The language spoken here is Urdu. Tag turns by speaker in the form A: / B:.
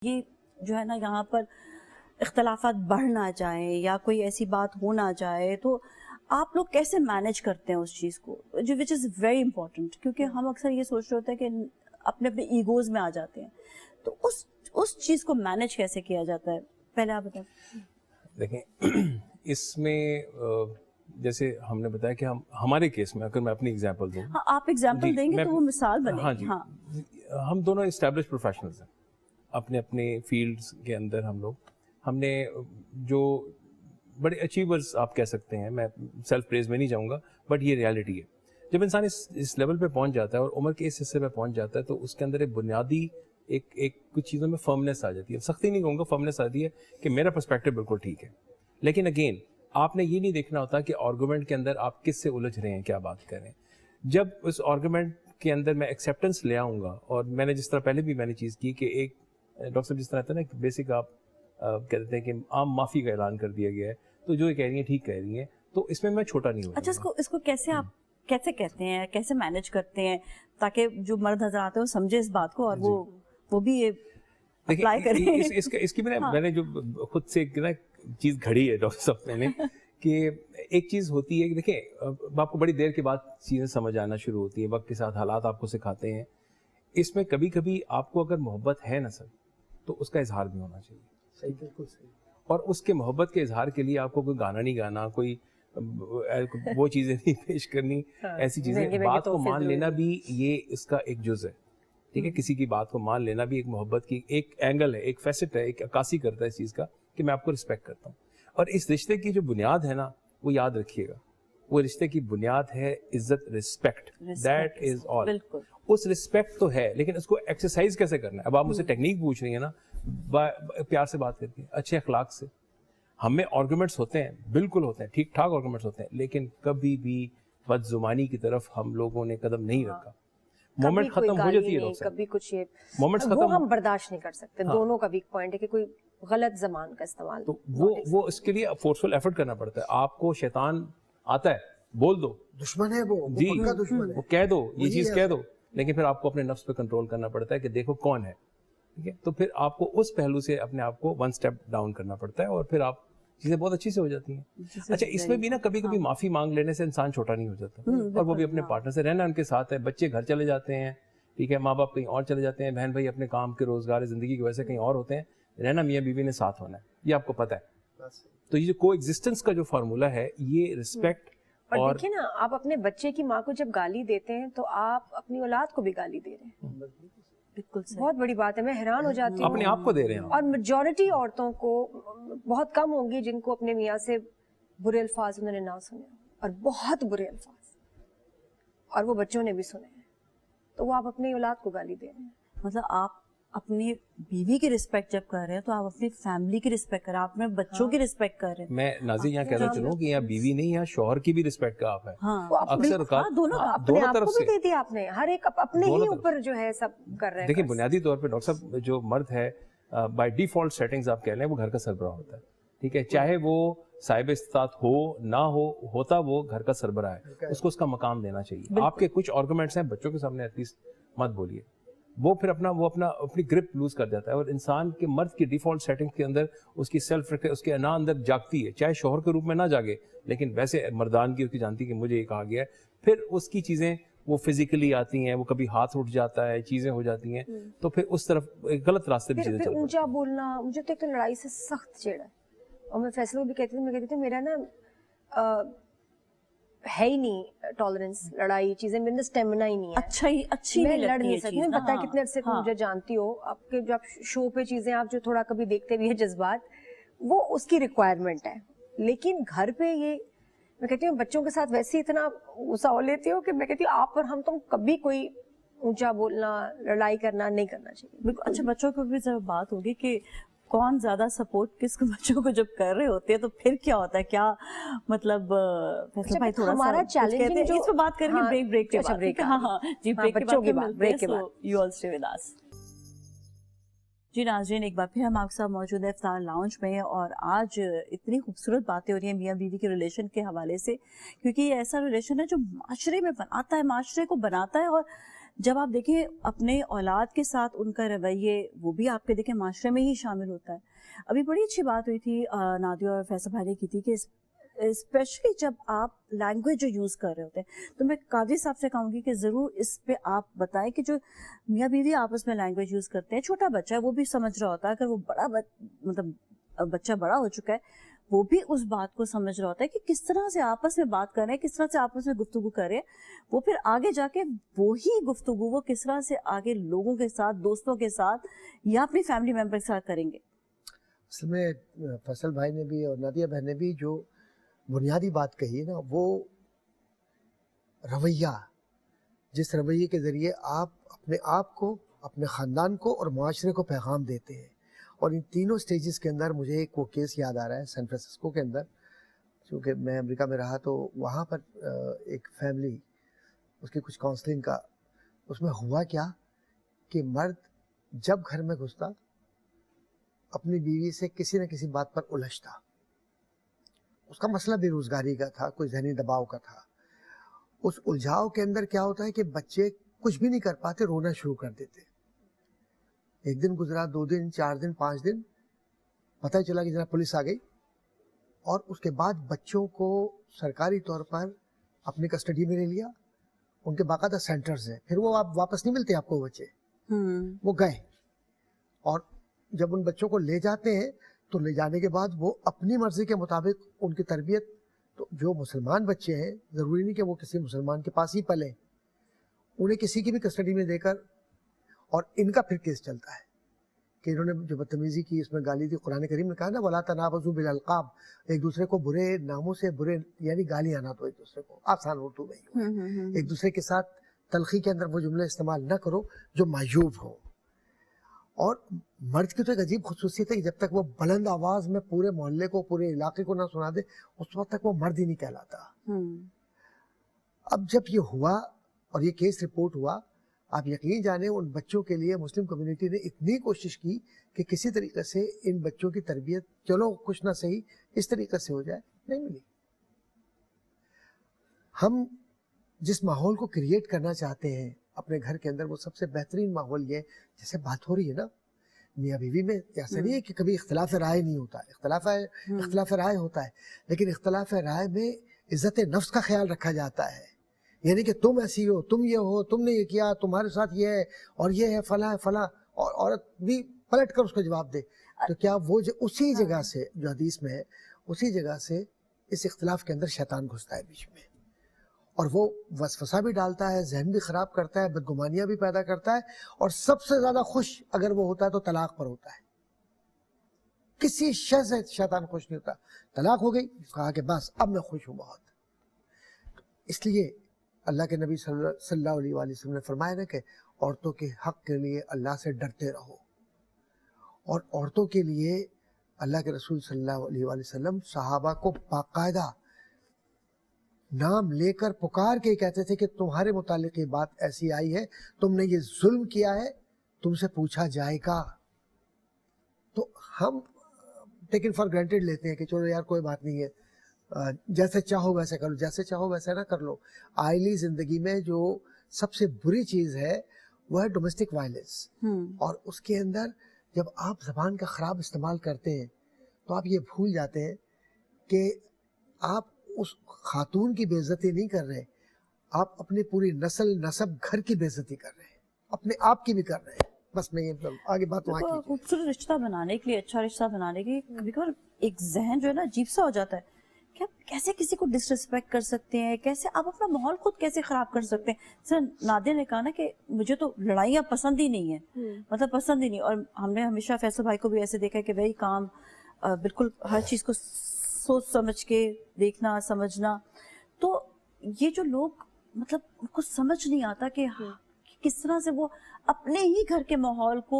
A: یہ جو ہے نا یہاں پر اختلافات بڑھ نہ جائیں یا کوئی ایسی بات ہو نہ جائے تو آپ لوگ کیسے مینیج کرتے ہیں اس چیز کو, جو وچ از ویری امپورٹنٹ, کیونکہ ہم اکثر یہ سوچ رہے ہوتے ہیں کہ اپنے اپنے ایگوز میں آ جاتے ہیں, تو اس چیز کو مینیج کیسے کیا جاتا ہے, پہلے آپ بتائیں.
B: دیکھیں اس میں جیسے ہم نے بتایا کہ ہمارے کیس میں اگر میں اپنی ایگزامپل دوں.
A: ہاں آپ ایگزامپل دیں گے تو وہ مثال بنے گی.
B: ہاں جی, ہم دونوں اسٹیبلش پروفیشنلز ہیں اپنے اپنے فیلڈس کے اندر. ہم نے جو بڑے اچیورز آپ کہہ سکتے ہیں, میں سیلف پریز میں نہیں جاؤں گا, بٹ یہ ریالٹی ہے. جب انسان اس لیول پہ پہنچ جاتا ہے اور عمر کے اس حصے پہ پہنچ جاتا ہے تو اس کے اندر ایک بنیادی ایک کچھ چیزوں میں فرمنس آ جاتی ہے. سختی نہیں کہوں گا, فرمنس آتی ہے کہ میرا پرسپیکٹو بالکل ٹھیک ہے. لیکن اگین آپ نے یہ نہیں دیکھنا ہوتا کہ آرگومنٹ کے اندر آپ کس سے الجھ رہے ہیں, کیا بات کر رہے ہیں. جب اس آرگومنٹ کے اندر میں ایکسیپٹنس لے آؤں گا, اور میں نے جس طرح پہلے بھی میں نے چیز کی کہ ایک ڈاکٹر صاحب جس طرح ہے نا بیسک آپ کہتے ہیں کہ عام معافی کا اعلان کر دیا گیا ہے, تو جو یہ کہہ رہی ہیں ٹھیک کہہ رہی ہیں, تو اس میں چھوٹا نہیں ہوں.
A: اچھا اس کو کیسے آپ کیسے کہتے ہیں, کیسے مینیج کرتے ہیں تاکہ جو مرد حضرات ہیں وہ سمجھے اس بات کو اور وہ بھی یہ اپلائی کریں.
B: اس کی میں نے جو خود سے چیز گھڑی ہے ڈاکٹر صاحب نے کہ ایک چیز ہوتی ہے کہ دیکھیں آپ کو بڑی دیر کے بعد چیزیں سمجھ آنا شروع ہوتی ہیں, وقت کے ساتھ حالات آپ کو سکھاتے ہیں. اس میں کبھی کبھی آپ کو اگر محبت ہے نا سر, تو اس کا اظہار بھی ہونا چاہیے.
C: صحیح, بالکل صحیح.
B: اور اس کے محبت کے اظہار کے لیے آپ کو کوئی گانا نہیں گانا, کوئی وہ چیزیں نہیں پیش کرنی, ایسی چیزیں. بات کو مان لینا بھی یہ اس کا ایک جز ہے, ٹھیک ہے. کسی کی بات کو مان لینا بھی ایک محبت کی ایک اینگل ہے, ایک فیسٹ ہے, ایک عکاسی کرتا ہے اس چیز کا کہ میں آپ کو رسپیکٹ کرتا ہوں. اور اس رشتے کی جو بنیاد ہے نا, وہ یاد رکھیے گا, وہ رشتے کی بنیاد ہے عزت, رسپیکٹ. That is all. اس رسپیکٹ تو ہے, لیکن اس کو ایکسرسائز کیسے کرنا ہے. اب آپ مجھ سے ٹیکنیک پوچھ رہی ہیں نا, پیار سے بات کرتی ہیں, اچھے اخلاق سے. ہم میں آرگومنٹس ہوتے ہیں, بالکل ہوتے ہیں, ٹھیک ٹھاک آرگومنٹس ہوتے ہیں, لیکن کبھی بھی بدزبانی کی طرف ہم لوگوں نے قدم نہیں رکھا. مومنٹ ختم ہو جاتی ہے,
D: کبھی کچھ
B: مومنٹس
D: وہ
B: ختم
D: ہم برداشت نہیں کر سکتے. دونوں کا ویک پوائنٹ ہے کہ کوئی غلط زبان کا استعمال,
B: تو وہ اس کے لیے فورسفل ایفرٹ کرنا پڑتا ہے. آپ کو شیطان آتا ہے, بول دو,
C: دشمن ہے وہ,
B: جی
C: پکا دشمن ہے,
B: وہ کہہ دو, یہ چیز کہہ دو, لیکن پھر آپ کو اپنے نفس پہ کنٹرول کرنا پڑتا ہے کہ دیکھو کون ہے, ٹھیک ہے. تو پھر آپ کو اس پہلو سے اپنے آپ کو ون سٹیپ ڈاؤن کرنا پڑتا ہے, اور پھر آپ چیزیں بہت اچھی سے ہو جاتی ہیں. اچھا اس میں بھی نا کبھی کبھی معافی مانگ لینے سے انسان چھوٹا نہیں ہو جاتا, اور وہ بھی اپنے پارٹنر سے رہنا ان کے ساتھ ہے. بچے گھر چلے جاتے ہیں, ٹھیک ہے, ماں باپ کہیں اور چلے جاتے ہیں, بہن بھائی اپنے کام کے روزگار زندگی کی وجہ سے کہیں اور ہوتے ہیں, رہنا میاں بیوی نے ساتھ ہونا ہے, یہ آپ کو پتہ ہے. تو یہ جو کو ایگزسٹنس کا جو فارمولا ہے, یہ رسپیکٹ.
D: اور دیکھیں نا, آپ اپنے بچے کی ماں کو جب گالی دیتے ہیں تو آپ اپنی اولاد کو بھی گالی دے رہے ہیں. بالکل بہت بڑی بات ہے. میں حیران ہو جاتی ہوں,
B: اپنے آپ کو دے رہے ہیں.
D: اور میجورٹی عورتوں کو, بہت کم ہوں گی جن کو اپنے میاں سے برے الفاظ انہوں نے نہ سنے, اور بہت برے الفاظ, اور وہ بچوں نے بھی سنے ہیں, تو وہ آپ اپنی اولاد کو گالی دے رہے ہیں.
A: مطلب آپ اپنی بیوی کی رسپیکٹ جب کر رہے ہیں تو آپ اپنی فیملی کی رسپیکٹ کر رہے ہیں, آپ اپنے بچوں کی رسپیکٹ کر رہے ہیں.
B: میں نازی یہاں کہنا چلوں کہ یہاں بیوی نہیں, یہاں شوہر کی بھی رسپیکٹ کا آپ ہے.
D: اکثر دونوں طرف سے دی آپ نے, ہر ایک اپنے ہی اوپر جو ہے سب کر رہے ہیں.
B: دیکھیں بنیادی طور پہ ڈاکٹر صاحب جو مرد ہے بائی ڈیفالٹ سیٹنگز آپ کہہ لیں وہ گھر کا سربراہ ہوتا ہے, ٹھیک ہے, چاہے وہ صاحب استطاعت ہو نہ ہو, ہوتا وہ گھر کا سربراہ ہے, اس کو اس کا مقام دینا چاہیے. آپ کے کچھ آرگومنٹس ہیں بچوں کے سامنے ایٹ لیسٹ مت بولیے, وہ پھر اپنی گرپ لوز کر جاتا ہے. اور انسان کے مرد کی ڈیفالٹ سیٹنگ کے اندر اس کی سیلف اس کے انا اندر جاگتی ہے, چاہے شوہر کے روپ میں نہ جاگے, لیکن ویسے مردان کی اس کی جانتی کہ مجھے یہ کہا گیا ہے. پھر اس کی چیزیں وہ فزیکلی آتی ہیں, وہ کبھی ہاتھ اٹھ جاتا ہے, چیزیں ہو جاتی ہیں, تو پھر اس طرف غلط راستے بھی چیزیں چلتی ہیں.
D: اونچا بولنا, مجھے تو ایک تو لڑائی سے سخت چڑ ہے, اور میں فیصلہ بھی کہتی تھی, میرا نا ہے ہی نہیں ٹالرنس, لڑائی چیزیں میرے اندر اسٹیمنا ہی نہیں ہے.
A: اچھی
D: میں لڑ نہیں سکتی. میں پتا ہے کتنے عرصے سے مجھے جانتی ہو, آپ کے جو آپ شو پہ چیزیں آپ جو تھوڑا کبھی دیکھتے بھی ہیں جذبات, وہ اس کی ریکوائرمنٹ ہے. لیکن گھر پہ یہ میں کہتی ہوں بچوں کے ساتھ ویسے اتنا غصہ ہو لیتی ہوں کہ میں کہتی ہوں آپ اور ہم تم کبھی کوئی اونچا بولنا, لڑائی کرنا نہیں کرنا چاہیے.
A: اچھا بچوں کو بھی ذرا بات ہوگی کہ کون زیادہ سپورٹ کس کو بچوں کو جب کر رہے ہوتے ہیں تو پھر کیا ہوتا ہے, کیا مطلب بھائی تھوڑا
D: ہمارا چیلنجنگ جو
A: اس پہ بات کریں گے بریک کے بعد. ہاں جی, بچوں کی بات بریک کے بعد. You all stay with us. جی ناظرین, ایک بار پھر ہم آپ کے ساتھ موجود ہیں افطار لاؤنج میں, اور آج اتنی خوبصورت باتیں ہو رہی ہیں میاں بیوی کے ریلیشن کے حوالے سے, کیونکہ یہ ایسا ریلیشن ہے جو معاشرے میں بناتا ہے, معاشرے کو بناتا ہے, اور جب آپ دیکھیں اپنے اولاد کے ساتھ ان کا رویے وہ بھی آپ کے دیکھیں معاشرے میں ہی شامل ہوتا ہے. ابھی بڑی اچھی بات ہوئی تھی نادیہ اور فیصل بھائی نے کی تھی کہ اسپیشلی جب آپ لینگویج جو یوز کر رہے ہوتے ہیں تو میں قاضی صاحب سے کہوں گی کہ ضرور اس پہ آپ بتائیں کہ جو میاں بیوی آپس میں لینگویج یوز کرتے ہیں, چھوٹا بچہ ہے وہ بھی سمجھ رہا ہوتا ہے, اگر وہ بڑا مطلب بچہ بڑا ہو چکا ہے وہ بھی اس بات کو سمجھ رہا ہوتا ہے کہ کس طرح سے آپس میں بات کر رہے ہیں, کس طرح سے آپس میں گفتگو کر رہے ہیں, وہ پھر آگے جا کے وہی گفتگو وہ کس طرح سے آگے لوگوں کے ساتھ, دوستوں کے ساتھ یا اپنی فیملی ممبر کے ساتھ کریں گے.
C: اصل میں فیصل بھائی نے بھی اور نادیہ بہن نے بھی جو بنیادی بات کہی ہے نا, وہ رویہ, جس رویے کے ذریعے آپ اپنے آپ کو, اپنے خاندان کو اور معاشرے کو پیغام دیتے ہیں. اور ان تینوں سٹیجز کے اندر مجھے ایک وہ کیس یاد آ رہا ہے سین فرانسسکو کے اندر, چونکہ میں امریکہ میں رہا تو وہاں پر ایک فیملی, اس کی کچھ کاؤنسلنگ کا, اس میں ہوا کیا کہ مرد جب گھر میں گھستا اپنی بیوی سے کسی نہ کسی بات پر الجھتا. اس کا مسئلہ بے روزگاری کا تھا, کوئی ذہنی دباؤ کا تھا. اس الجھاؤ کے اندر کیا ہوتا ہے کہ بچے کچھ بھی نہیں کر پاتے, رونا شروع کر دیتے. ایک دن گزرا, 2 دن, 4 دن, 5 دن, پتہ ہی چلا کہ جناب پولیس آ گئی, اور اس کے بعد بچوں کو سرکاری طور پر اپنی کسٹڈی میں لے لیا. ان کے باقاعدہ سینٹرز ہیں, پھر وہ آپ واپس نہیں ملتے آپ کو بچے, وہ گئے. اور جب ان بچوں کو لے جاتے ہیں تو لے جانے کے بعد وہ اپنی مرضی کے مطابق ان کی تربیت, تو جو مسلمان بچے ہیں ضروری نہیں کہ وہ کسی مسلمان کے پاس ہی پلیں, انہیں کسی کی بھی کسٹڈی میں دے کر, اور ان کا پھر کیس چلتا ہے کہ انہوں نے جو بدتمیزی کی, اس میں گالی دی. قرآن کریم نے کہا نا وَلَا تَنَابَزُوا بِالْأَلْقَابِ, ایک دوسرے کو برے ناموں سے, برے یعنی گالیاں نہ دو ایک دوسرے کو, آسان اردو میں ایک دوسرے کے ساتھ تلخی کے اندر وہ جملے استعمال نہ کرو جو معیوب ہو. اور مرد کی تو ایک عجیب خصوصیت ہے کہ جب تک وہ بلند آواز میں پورے محلے کو, پورے علاقے کو نہ سنا دے, اس وقت تک وہ مرد ہی نہیں کہلاتا. اب جب یہ ہوا اور یہ کیس رپورٹ ہوا, آپ یقین جانیں ان بچوں کے لیے مسلم کمیونٹی نے اتنی کوشش کی کہ کسی طریقے سے ان بچوں کی تربیت, چلو کچھ نہ صحیح اس طریقے سے ہو جائے, نہیں ملی. ہم جس ماحول کو کریٹ کرنا چاہتے ہیں اپنے گھر کے اندر, وہ سب سے بہترین ماحول یہ, جیسے بات ہو رہی ہے نا میاں بیوی میں, ایسا نہیں ہے کہ کبھی اختلاف رائے نہیں ہوتا, اختلاف رائے ہوتا ہے, لیکن اختلاف رائے میں عزت نفس کا خیال رکھا جاتا ہے. یعنی کہ تم ایسی ہو, تم یہ ہو, تم نے یہ کیا, تمہارے ساتھ یہ ہے, اور یہ ہے فلاں فلاں, اور عورت بھی پلٹ کر اس کو جواب دے. تو کیا وہ اسی جگہ سے, جو حدیث میں ہے, اسی جگہ سے اس اختلاف کے اندر شیطان گھستا ہے بیچ میں, اور وہ وسوسہ بھی ڈالتا ہے, ذہن بھی خراب کرتا ہے, بدگمانیاں بھی پیدا کرتا ہے. اور سب سے زیادہ خوش اگر وہ ہوتا ہے تو طلاق پر ہوتا ہے. کسی شے سے شیطان خوش نہیں ہوتا. طلاق ہو گئی, کہا کہ بس اب میں خوش ہوں بہت. اس لیے اللہ کے نبی صلی اللہ علیہ وآلہ وسلم نے فرمایا نا کہ عورتوں کے حق کے لیے اللہ سے ڈرتے رہو. اور عورتوں کے لیے اللہ کے رسول صلی اللہ علیہ وآلہ وسلم صحابہ کو باقاعدہ نام لے کر پکار کے کہتے تھے کہ تمہارے متعلق یہ بات ایسی آئی ہے, تم نے یہ ظلم کیا ہے, تم سے پوچھا جائے گا. تو ہم ٹیکن فار گرانٹیڈ لیتے ہیں کہ چلو یار کوئی بات نہیں ہے, جیسے چاہو ویسے کر لو, جیسے چاہو ویسے نہ کر لو. آئلی زندگی میں جو سب سے بری چیز ہے وہ ہے ڈومیسٹک وائلنس. اور اس کے اندر جب آپ زبان کا خراب استعمال کرتے ہیں تو آپ یہ بھول جاتے ہیں کہ آپ اس خاتون کی بے عزتی نہیں کر رہے, آپ اپنی پوری نسل نسب گھر کی بے عزتی کر رہے ہیں, اپنے آپ کی بھی کر رہے ہیں. بس میں یہ آگے بات وہاں کی.
A: خوبصورت رشتہ بنانے کے لیے, اچھا رشتہ بنانے کے لیے کبھی کبھار ایک ذہن جو ہے نا عجیب سا ہو جاتا ہے کہ آپ کیسے کسی کو ڈس ریسپیکٹ کر سکتے ہیں, کیسے آپ اپنا ماحول خود کیسے خراب کر سکتے ہیں. سر نادیہ نے کہا نا کہ مجھے تو لڑائیاں پسند ہی نہیں ہیں, مطلب پسند ہی نہیں. اور ہم نے ہمیشہ فیصل بھائی کو بھی ایسے دیکھا کہ وہی کام, بالکل ہر چیز کو سوچ سمجھ کے دیکھنا, سمجھنا. تو یہ جو لوگ مطلب ان کو سمجھ نہیں آتا کہ کس طرح سے وہ اپنے ہی گھر کے ماحول کو